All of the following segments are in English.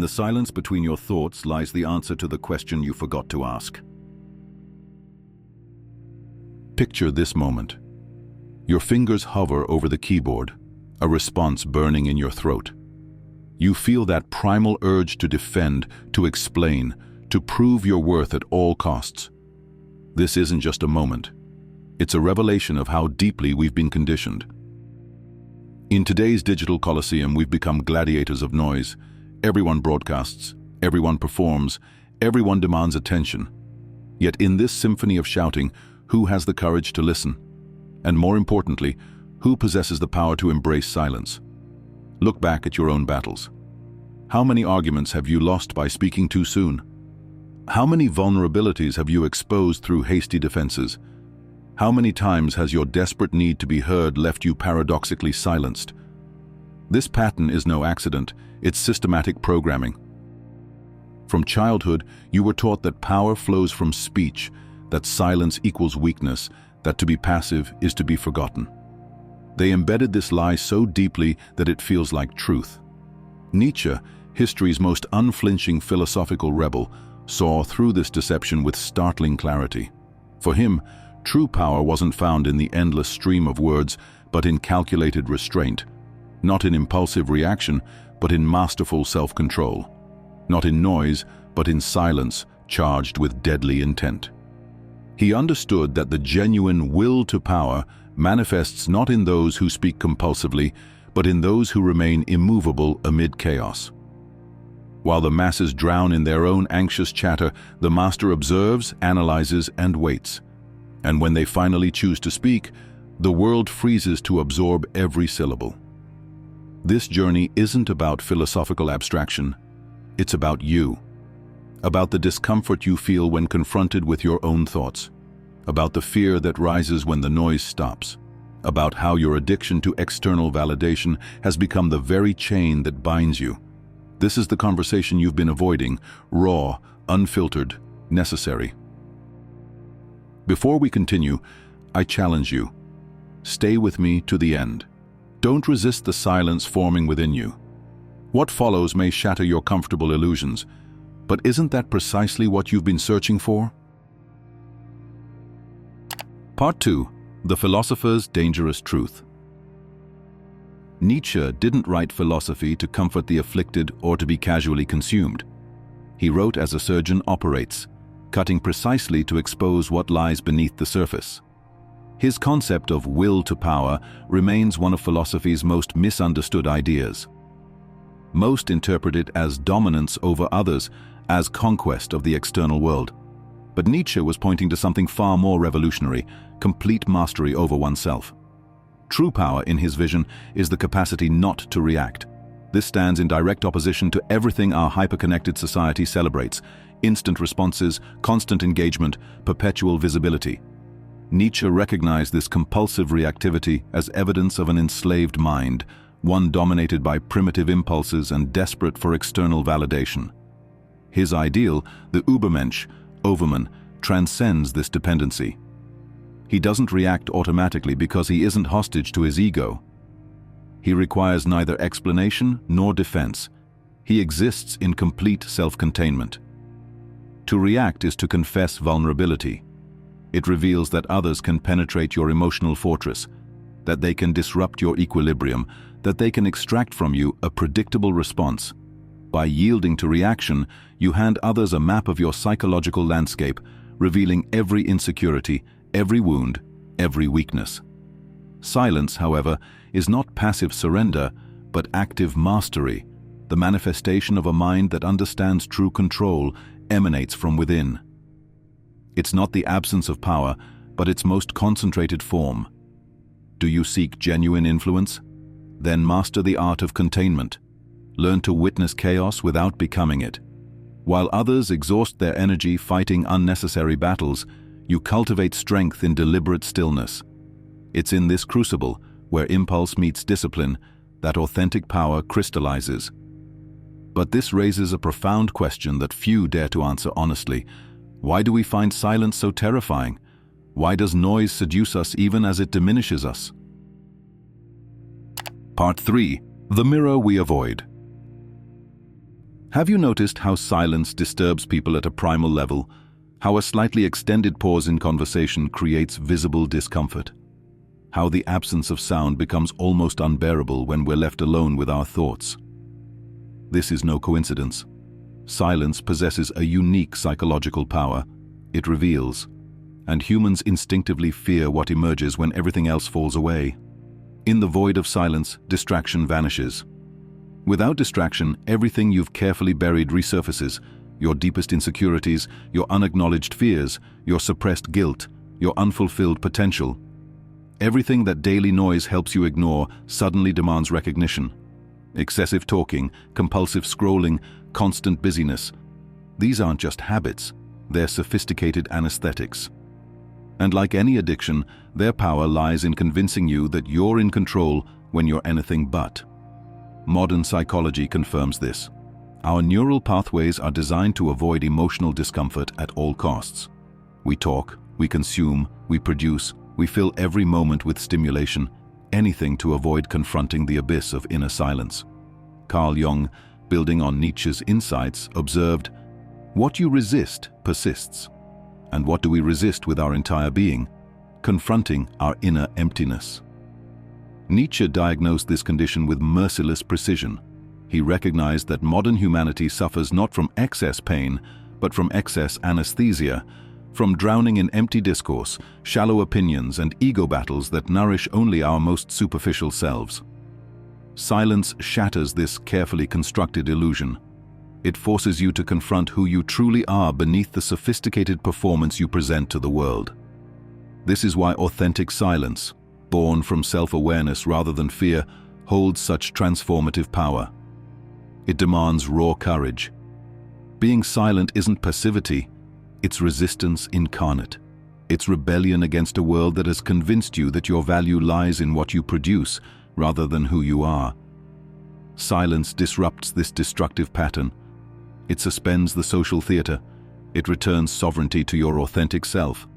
the silence between your thoughts lies the answer to the question you forgot to ask. Picture this moment. Your fingers hover over the keyboard, a response burning in your throat. You feel that primal urge to defend, to explain, to prove your worth at all costs. This isn't just a moment. It's a revelation of how deeply we've been conditioned. In today's digital coliseum, we've become gladiators of noise. Everyone broadcasts, everyone performs, everyone demands attention. Yet in this symphony of shouting, who has the courage to listen? And more importantly, who possesses the power to embrace silence? Look back at your own battles. How many arguments have you lost by speaking too soon? How many vulnerabilities have you exposed through hasty defenses? How many times has your desperate need to be heard left you paradoxically silenced? This pattern is no accident, it's systematic programming. From childhood, you were taught that power flows from speech, that silence equals weakness, that to be passive is to be forgotten. They embedded this lie so deeply that it feels like truth. Nietzsche, history's most unflinching philosophical rebel, saw through this deception with startling clarity. For him, true power wasn't found in the endless stream of words, but in calculated restraint. Not in impulsive reaction, but in masterful self-control. Not in noise, but in silence charged with deadly intent. He understood that the genuine will to power manifests not in those who speak compulsively, but in those who remain immovable amid chaos. While the masses drown in their own anxious chatter, the master observes, analyzes, and waits. And when they finally choose to speak, the world freezes to absorb every syllable. This journey isn't about philosophical abstraction. It's about you. About the discomfort you feel when confronted with your own thoughts. About the fear that rises when the noise stops. About how your addiction to external validation has become the very chain that binds you. This is the conversation you've been avoiding, raw, unfiltered, necessary. Before we continue, I challenge you. Stay with me to the end. Don't resist the silence forming within you. What follows may shatter your comfortable illusions, but isn't that precisely what you've been searching for? Part 2. The Philosopher's Dangerous Truth. Nietzsche didn't write philosophy to comfort the afflicted or to be casually consumed. He wrote as a surgeon operates, cutting precisely to expose what lies beneath the surface. His concept of will to power remains one of philosophy's most misunderstood ideas. Most interpret it as dominance over others, as conquest of the external world. But Nietzsche was pointing to something far more revolutionary, complete mastery over oneself. True power, in his vision, is the capacity not to react. This stands in direct opposition to everything our hyper-connected society celebrates: instant responses, constant engagement, perpetual visibility. Nietzsche recognized this compulsive reactivity as evidence of an enslaved mind, one dominated by primitive impulses and desperate for external validation. His ideal, the Übermensch, Overman, transcends this dependency. He doesn't react automatically because he isn't hostage to his ego. He requires neither explanation nor defense. He exists in complete self-containment. To react is to confess vulnerability. It reveals that others can penetrate your emotional fortress, that they can disrupt your equilibrium, that they can extract from you a predictable response. By yielding to reaction, you hand others a map of your psychological landscape, revealing every insecurity, every wound, every weakness. Silence, however, is not passive surrender, but active mastery. The manifestation of a mind that understands true control emanates from within. It's not the absence of power, but its most concentrated form. Do you seek genuine influence? Then master the art of containment. Learn to witness chaos without becoming it. While others exhaust their energy fighting unnecessary battles, you cultivate strength in deliberate stillness. It's in this crucible, where impulse meets discipline, that authentic power crystallizes. But this raises a profound question that few dare to answer honestly. Why do we find silence so terrifying? Why does noise seduce us even as it diminishes us? Part 3. The Mirror We Avoid. Have you noticed how silence disturbs people at a primal level? How a slightly extended pause in conversation creates visible discomfort? How the absence of sound becomes almost unbearable when we're left alone with our thoughts? This is no coincidence. Silence possesses a unique psychological power. It reveals, and humans instinctively fear what emerges when everything else falls away. In the void of silence, distraction vanishes. Without distraction, everything you've carefully buried resurfaces: your deepest insecurities, your unacknowledged fears, your suppressed guilt, your unfulfilled potential. Everything that daily noise helps you ignore suddenly demands recognition. Excessive talking, compulsive scrolling, constant busyness. These aren't just habits, they're sophisticated anesthetics. And like any addiction, their power lies in convincing you that you're in control when you're anything but. Modern psychology confirms this. Our neural pathways are designed to avoid emotional discomfort at all costs. We talk, we consume, we produce, we fill every moment with stimulation, anything to avoid confronting the abyss of inner silence. Carl Jung, building on Nietzsche's insights, observed, "What you resist persists." And what do we resist with our entire being? Confronting our inner emptiness. Nietzsche diagnosed this condition with merciless precision. He recognized that modern humanity suffers not from excess pain, but from excess anesthesia, from drowning in empty discourse, shallow opinions, and ego battles that nourish only our most superficial selves. Silence shatters this carefully constructed illusion. It forces you to confront who you truly are beneath the sophisticated performance you present to the world. This is why authentic silence, born from self-awareness rather than fear, holds such transformative power. It demands raw courage. Being silent isn't passivity, it's resistance incarnate. It's rebellion against a world that has convinced you that your value lies in what you produce rather than who you are. Silence disrupts this destructive pattern. It suspends the social theater. It returns sovereignty to your authentic self.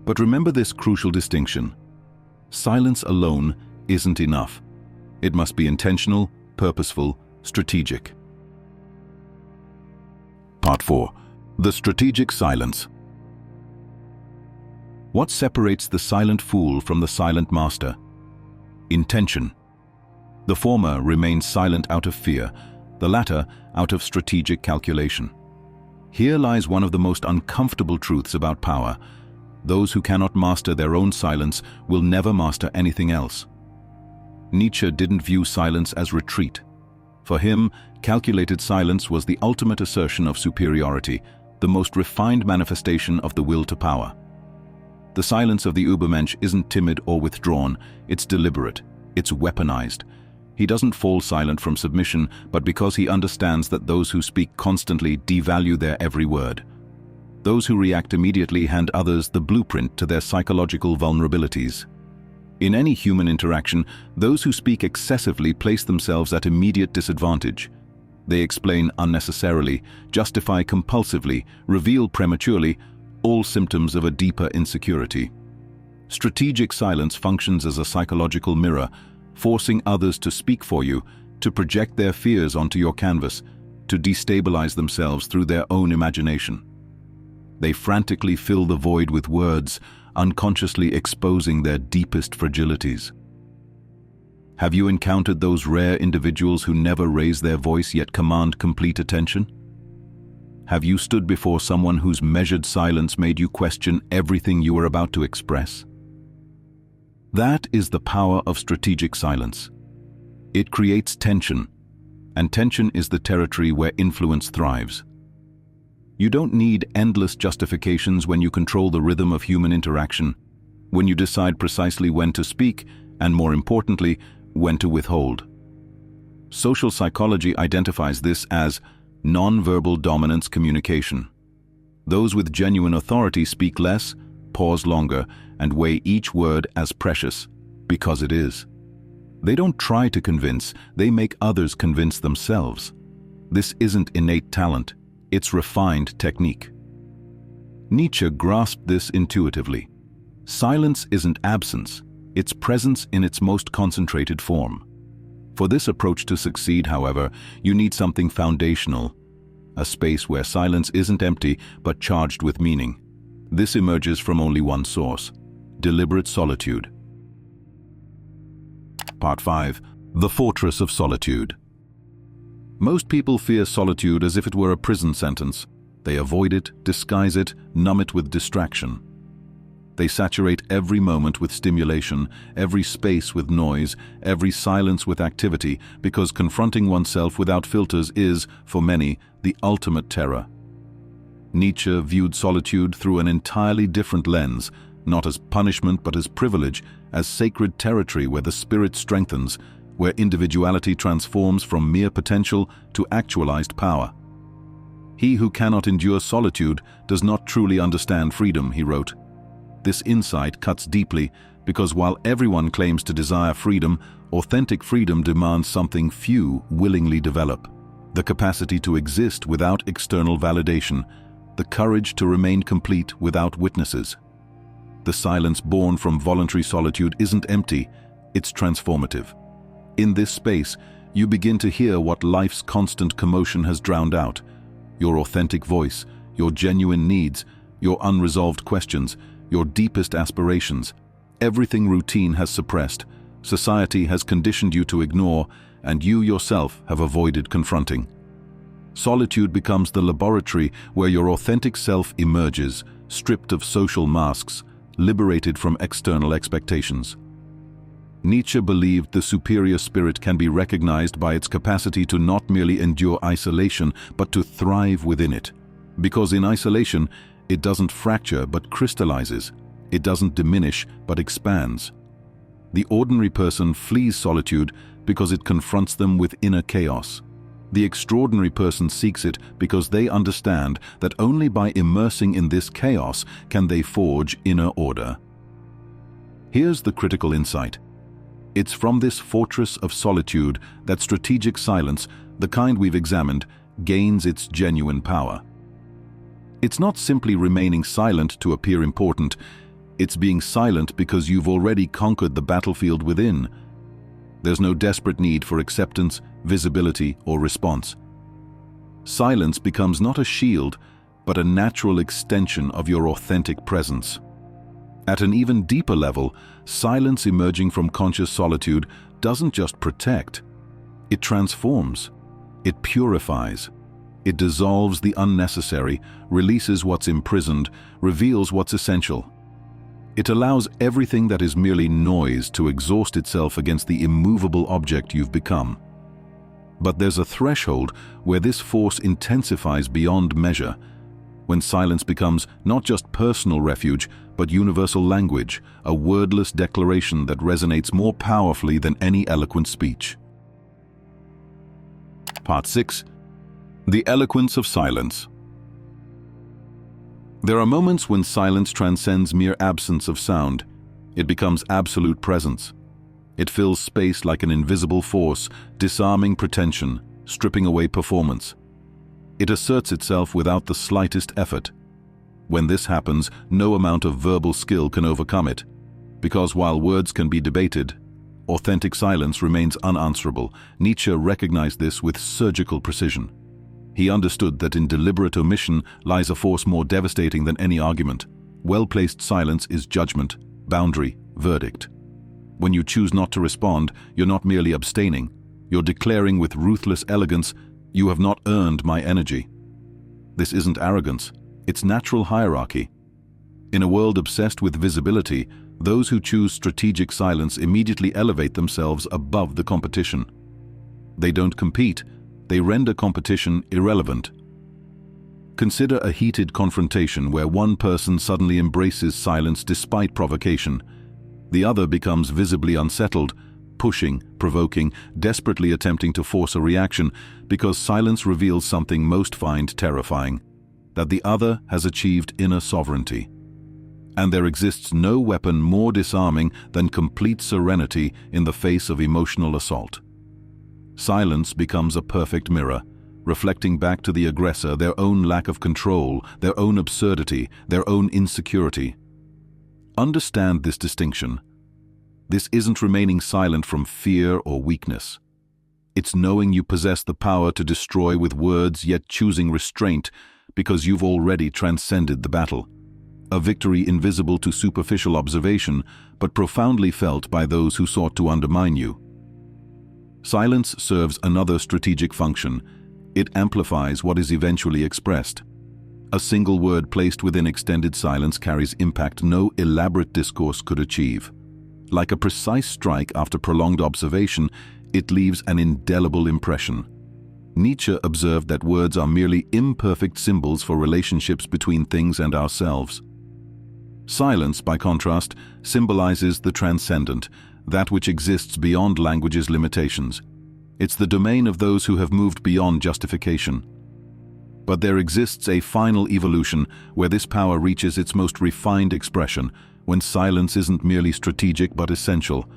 But remember this crucial distinction. Silence alone isn't enough. It must be intentional, purposeful, strategic. Part 4. The strategic silence. What separates the silent fool from the silent master? Intention. The former remains silent out of fear, the latter out of strategic calculation. Here lies one of the most uncomfortable truths about power. Those who cannot master their own silence will never master anything else. Nietzsche didn't view silence as retreat. For him, calculated silence was the ultimate assertion of superiority, the most refined manifestation of the will to power. The silence of the Übermensch isn't timid or withdrawn, it's deliberate, it's weaponized. He doesn't fall silent from submission, but because he understands that those who speak constantly devalue their every word. Those who react immediately hand others the blueprint to their psychological vulnerabilities. In any human interaction, those who speak excessively place themselves at immediate disadvantage. They explain unnecessarily, justify compulsively, reveal prematurely, all symptoms of a deeper insecurity. Strategic silence functions as a psychological mirror, forcing others to speak for you, to project their fears onto your canvas, to destabilize themselves through their own imagination. They frantically fill the void with words, unconsciously exposing their deepest fragilities. Have you encountered those rare individuals who never raise their voice yet command complete attention? Have you stood before someone whose measured silence made you question everything you were about to express? That is the power of strategic silence. It creates tension, and tension is the territory where influence thrives. You don't need endless justifications when you control the rhythm of human interaction, when you decide precisely when to speak, and more importantly, when to withhold. Social psychology identifies this as non-verbal dominance communication. Those with genuine authority speak less, pause longer, and weigh each word as precious, because it is. They don't try to convince, they make others convince themselves. This isn't innate talent, it's refined technique. Nietzsche grasped this intuitively. Silence isn't absence, it's presence in its most concentrated form. For this approach to succeed, however, you need something foundational, a space where silence isn't empty but charged with meaning. This emerges from only one source: deliberate solitude. Part 5. The Fortress of Solitude. Most people fear solitude as if it were a prison sentence. They avoid it, disguise it, numb it with distraction. They saturate every moment with stimulation, every space with noise, every silence with activity, because confronting oneself without filters is, for many, the ultimate terror. Nietzsche viewed solitude through an entirely different lens, not as punishment but as privilege, as sacred territory where the spirit strengthens, where individuality transforms from mere potential to actualized power. He who cannot endure solitude does not truly understand freedom, he wrote. This insight cuts deeply because while everyone claims to desire freedom, authentic freedom demands something few willingly develop: the capacity to exist without external validation, the courage to remain complete without witnesses. The silence born from voluntary solitude isn't empty, it's transformative. In this space, you begin to hear what life's constant commotion has drowned out: your authentic voice, your genuine needs, your unresolved questions, your deepest aspirations. Everything routine has suppressed, society has conditioned you to ignore, and you yourself have avoided confronting. Solitude becomes the laboratory where your authentic self emerges, stripped of social masks, liberated from external expectations. Nietzsche believed the superior spirit can be recognized by its capacity to not merely endure isolation, but to thrive within it. Because in isolation, it doesn't fracture but crystallizes. It doesn't diminish but expands. The ordinary person flees solitude because it confronts them with inner chaos. The extraordinary person seeks it because they understand that only by immersing in this chaos can they forge inner order. Here's the critical insight. It's from this fortress of solitude that strategic silence, the kind we've examined, gains its genuine power. It's not simply remaining silent to appear important, it's being silent because you've already conquered the battlefield within. There's no desperate need for acceptance, visibility, or response. Silence becomes not a shield, but a natural extension of your authentic presence. At an even deeper level, silence emerging from conscious solitude doesn't just protect, it transforms, it purifies. It dissolves the unnecessary, releases what's imprisoned, reveals what's essential. It allows everything that is merely noise to exhaust itself against the immovable object you've become. But there's a threshold where this force intensifies beyond measure, when silence becomes not just personal refuge, but universal language, a wordless declaration that resonates more powerfully than any eloquent speech. Part 6. The Eloquence of Silence. There are moments when silence transcends mere absence of sound. It becomes absolute presence. It fills space like an invisible force, disarming pretension, stripping away performance. It asserts itself without the slightest effort. When this happens, no amount of verbal skill can overcome it, because while words can be debated, authentic silence remains unanswerable. Nietzsche recognized this with surgical precision. He understood that in deliberate omission lies a force more devastating than any argument. Well-placed silence is judgment, boundary, verdict. When you choose not to respond, you're not merely abstaining. You're declaring with ruthless elegance, "You have not earned my energy." This isn't arrogance, it's natural hierarchy. In a world obsessed with visibility, those who choose strategic silence immediately elevate themselves above the competition. They don't compete, they render competition irrelevant. Consider a heated confrontation where one person suddenly embraces silence despite provocation. The other becomes visibly unsettled, pushing, provoking, desperately attempting to force a reaction, because silence reveals something most find terrifying: that the other has achieved inner sovereignty. And there exists no weapon more disarming than complete serenity in the face of emotional assault. Silence becomes a perfect mirror, reflecting back to the aggressor their own lack of control, their own absurdity, their own insecurity. Understand this distinction. This isn't remaining silent from fear or weakness. It's knowing you possess the power to destroy with words, yet choosing restraint because you've already transcended the battle. A victory invisible to superficial observation, but profoundly felt by those who sought to undermine you. Silence serves another strategic function. It amplifies what is eventually expressed. A single word placed within extended silence carries impact no elaborate discourse could achieve. Like a precise strike after prolonged observation, it leaves an indelible impression. Nietzsche observed that words are merely imperfect symbols for relationships between things and ourselves. Silence, by contrast, symbolizes the transcendent, that which exists beyond language's limitations. It's the domain of those who have moved beyond justification. But there exists a final evolution where this power reaches its most refined expression, when silence isn't merely strategic but essential,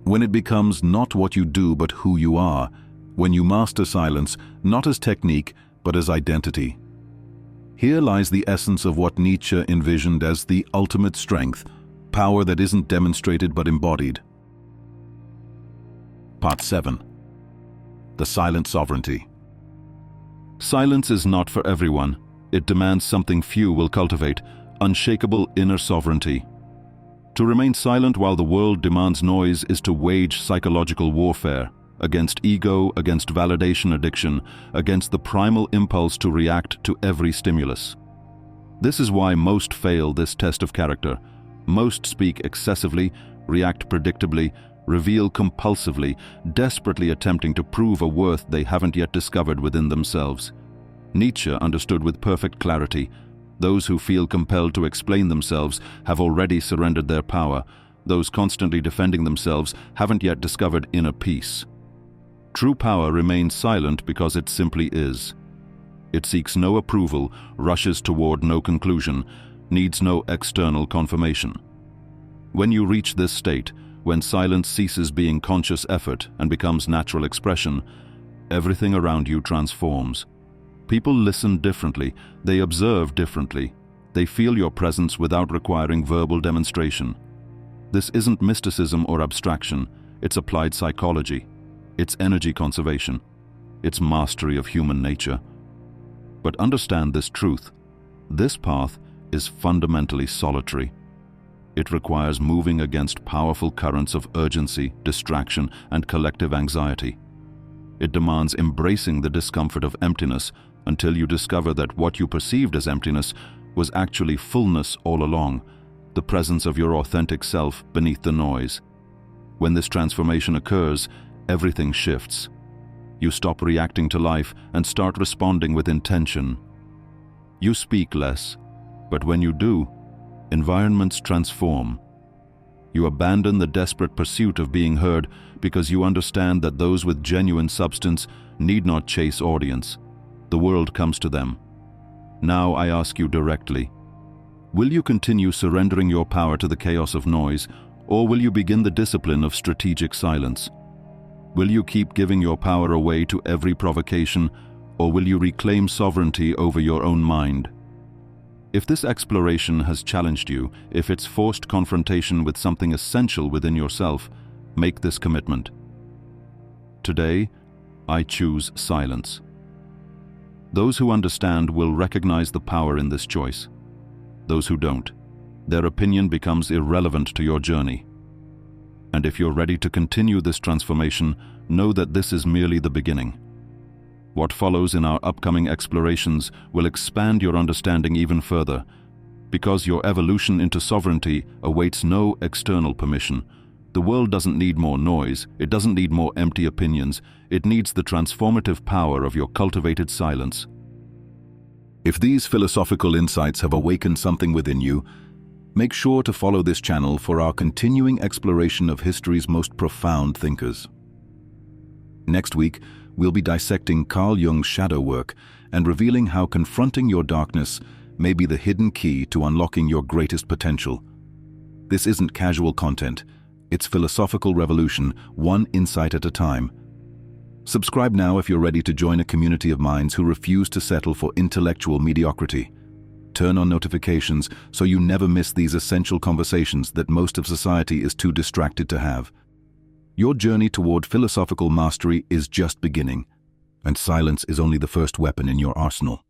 when it becomes not what you do but who you are, when you master silence not as technique but as identity. Here lies the essence of what Nietzsche envisioned as the ultimate strength, power that isn't demonstrated but embodied. Part 7. The Silent Sovereignty. Silence is not for everyone. It demands something few will cultivate, unshakable inner sovereignty. To remain silent while the world demands noise is to wage psychological warfare against ego, against validation addiction, against the primal impulse to react to every stimulus. This is why most fail this test of character. Most speak excessively, react predictably, reveal compulsively, desperately attempting to prove a worth they haven't yet discovered within themselves. Nietzsche understood with perfect clarity, those who feel compelled to explain themselves have already surrendered their power. Those constantly defending themselves haven't yet discovered inner peace. True power remains silent because it simply is. It seeks no approval, rushes toward no conclusion, needs no external confirmation. When you reach this state, when silence ceases being conscious effort and becomes natural expression, everything around you transforms. People listen differently, they observe differently, they feel your presence without requiring verbal demonstration. This isn't mysticism or abstraction, it's applied psychology. It's energy conservation. It's mastery of human nature. But understand this truth. This path is fundamentally solitary. It requires moving against powerful currents of urgency, distraction, and collective anxiety. It demands embracing the discomfort of emptiness until you discover that what you perceived as emptiness was actually fullness all along, the presence of your authentic self beneath the noise. When this transformation occurs, everything shifts. You stop reacting to life and start responding with intention. You speak less, but when you do, environments transform. You abandon the desperate pursuit of being heard because you understand that those with genuine substance need not chase audience. The world comes to them. Now I ask you directly, will you continue surrendering your power to the chaos of noise, or will you begin the discipline of strategic silence? Will you keep giving your power away to every provocation, or will you reclaim sovereignty over your own mind? If this exploration has challenged you, if it's forced confrontation with something essential within yourself, make this commitment. Today, I choose silence. Those who understand will recognize the power in this choice. Those who don't, their opinion becomes irrelevant to your journey. And if you're ready to continue this transformation, know that this is merely the beginning. What follows in our upcoming explorations will expand your understanding even further, because your evolution into sovereignty awaits no external permission. The world doesn't need more noise, it doesn't need more empty opinions, it needs the transformative power of your cultivated silence. If these philosophical insights have awakened something within you, make sure to follow this channel for our continuing exploration of history's most profound thinkers. Next week, we'll be dissecting Carl Jung's shadow work and revealing how confronting your darkness may be the hidden key to unlocking your greatest potential. This isn't casual content, it's philosophical revolution, one insight at a time. Subscribe now if you're ready to join a community of minds who refuse to settle for intellectual mediocrity. Turn on notifications so you never miss these essential conversations that most of society is too distracted to have. Your journey toward philosophical mastery is just beginning, and silence is only the first weapon in your arsenal.